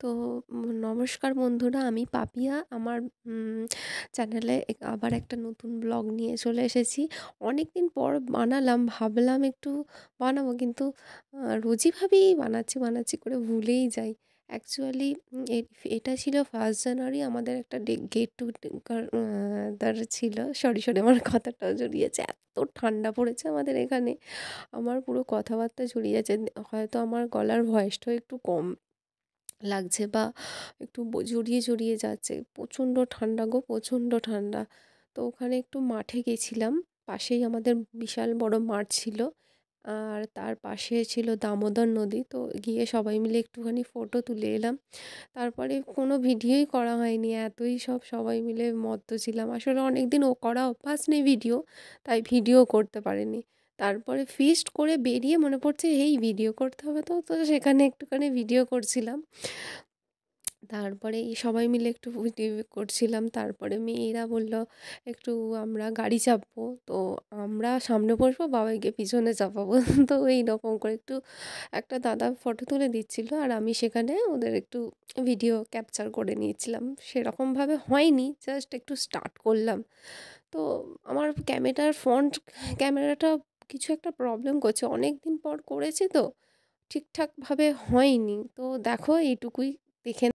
তো নমস্কার বন্ধুরা, আমি পাপিয়া। আমার চ্যানেলে আবার একটা নতুন ব্লগ নিয়ে চলে এসেছি। অনেক দিন পর বানালাম, ভাবলাম একটু বানাবো, কিন্তু রোজই ভাবি বানাচ্ছি বানাচ্ছি করে ভুলেই যাই। অ্যাকচুয়ালি এটা ছিল 1 জানুয়ারি, আমাদের একটা গেট টুগেদার ছিল। সরি সরি, আমার কথাটাও জড়িয়েছে। এত ঠান্ডা পড়েছে আমাদের এখানে, আমার পুরো কথাবার্তা জড়িয়ে যাচ্ছে। হয়তো আমার গলার ভয়েসটাও একটু কম লাগছে, বা একটু জড়িয়ে জড়িয়ে যাচ্ছে। প্রচণ্ড ঠান্ডা গো, প্রচণ্ড ঠান্ডা। তো ওখানে একটু মাঠে গেছিলাম। পাশেই আমাদের বিশাল বড় মাঠ ছিল, আর তার পাশে ছিল দামোদর নদী। তো গিয়ে সবাই মিলে একটুখানি ফটো তুলে এলাম। তারপরে কোনো ভিডিওই করা হয়নি, এতই সবাই মিলে মত্ত ছিলাম। আসলে অনেক দিন করা অভ্যাস নেই ভিডিও, তাই ভিডিও করতে পারিনি। তারপরে ফিস্ট করে বেরিয়ে মনে পড়ছে এই ভিডিও করতে হবে, তো তো সেখানে একটুখানি ভিডিও করছিলাম। তারপরে এই সবাই মিলে একটু ভিডিও করছিলাম। তারপরে মেয়েরা বলল একটু আমরা গাড়ি চাপবো, তো আমরা সামনে বসবো, বাবাইকে পিছনে চাপাবো। তো এই রকম করে একটু একটা দাদা ফটো তুলে দিচ্ছিল, আর আমি সেখানে ওদের একটু ভিডিও ক্যাপচার করে নিয়েছিলাম। সেরকমভাবে হয়নি, জাস্ট একটু স্টার্ট করলাম। তো আমার ফ্রন্ট ক্যামেরাটা কিছু একটা প্রবলেম করছে, অনেক দিন পর করেছি তো ঠিকঠাকভাবে হয়নি। তো দেখো এইটুকুই দেখে